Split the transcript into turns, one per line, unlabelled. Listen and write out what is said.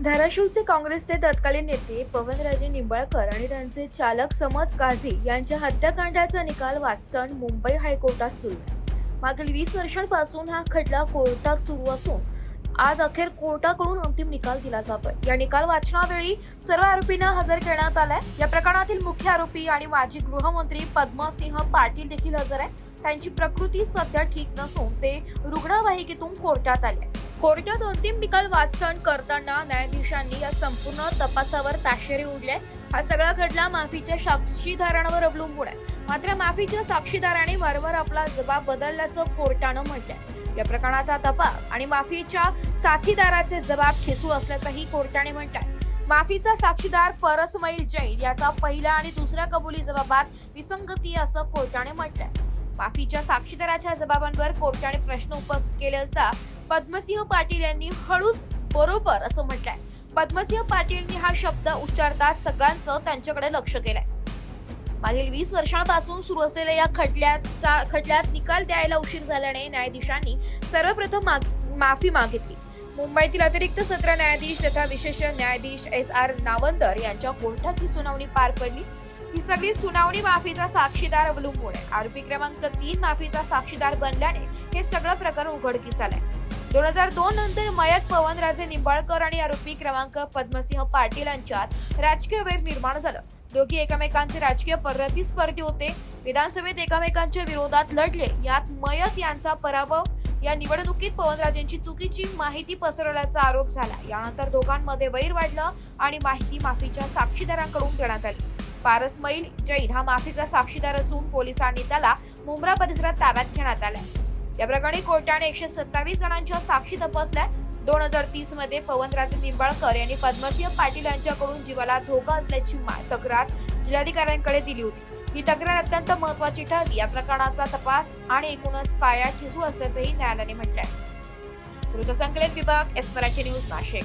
धाराशिवचे काँग्रेसचे तत्कालीन नेते पवनराजे निंबाळकर आणि त्यांचे चालक समद काझी यांच्या हत्याकांडाचा निकाल वाचन मुंबई हायकोर्टात सुरू आहे. मागील 20 वर्षांपासून हा खटला कोर्टात सुरू असून आज अखेर कोर्टाकडून अंतिम निकाल दिला जातोय. या निकाल वाचनावेळी सर्व आरोपींना हजर करण्यात आलाय. या प्रकरणातील मुख्य आरोपी आणि माजी गृहमंत्री पद्मसिंह पाटील देखील हजर आहे. त्यांची प्रकृती सध्या ठीक नसून ते रुग्णवाहिकेतून कोर्टात आले. कोर्टात अंतिम निकाल वाचन करताना न्यायाधीशांनी या संपूर्ण तपासावर ताशेरे ओढले. हा सगळा खटला माफीच्या साक्षीदारांवर अवलंबून आहे. मात्र माफीच्या साक्षीदाराने वारंवार आपला जबाब बदलल्याचं कोर्टानं म्हटलंय. या प्रकरणाचा तपास आणि माफीच्या साथीदाराचे जबाब ठिसूळ असल्याचंही कोर्टाने म्हटलंय. माफीचा साक्षीदार परसमैल जैन याचा पहिल्या आणि दुसऱ्या कबुली जबाबात विसंगती असं कोर्टाने म्हटलंय. माफीच्या साक्षीदाराच्या जबाबांवर कोर्टाने प्रश्न उपस्थित केले असता पद्मसिंह पाटील यांनी हळूच बरोबर असं म्हटलंय. पद्मसिंह पाटीलनी हा शब्द उच्चारताच सगळ्यांचं त्यांच्याकडे लक्ष केलंय. मागील 20 वर्षांपासून सुरू असलेल्या या खटल्यात निकाल द्यायला उशीर झाल्याने न्यायाधीशांनी सर्वप्रथम माफी मागितली. मुंबईतील अतिरिक्त सत्र न्यायाधीश तथा विशेष न्यायाधीश SR नावंदर यांच्या कोर्टात ही सुनावणी पार पडली. ही सगळी सुनावणी माफीचा साक्षीदार अवलंबून आहे. आरोपी क्रमांक 3 माफीचा साक्षीदार बनल्याने हे सगळं प्रकरण उघडकीस आलंय. 2002 नंतर मयत पवनराजे निंबाळकर आणि आरोपी क्रमांक पद्मसिंह पाटील यांच्यात राजकीय वैर निर्माण झालं. दोघी एकमेकांचे राजकीय प्रतिस्पर्धी होते. विधानसभेत एकमेकांच्या विरोधात लढले. यात मयत यांचा पराभव. या निवडणुकीत पवनराजेंची चुकीची माहिती पसरवल्याचा आरोप झाला. यानंतर दोघांमध्ये वैर वाढलं आणि माहिती माफीच्या साक्षीदारांकडून देण्यात आली. परसमैल जैन हा माफीचा साक्षीदार असून पोलिसांनी त्याला मुंब्रा परिसरात ताब्यात घेण्यात आलाय. या प्रकरणी कोर्टाने 127 जणांच्या साक्षी तपासल्या. 2030 मध्ये पवनराजे निंबाळकर यांनी पद्मसिंह पाटील यांच्याकडून जीवाला धोका असल्याची तक्रार जिल्हाधिकाऱ्यांकडे दिली होती. ही तक्रार अत्यंत महत्वाची ठरली. या प्रकरणाचा तपास आणि एकूणच पाया ठिसूळ असल्याचंही न्यायालयाने म्हटलंय. वृत्तसंकलन विभाग, एस मराठी न्यूज, नाशिक.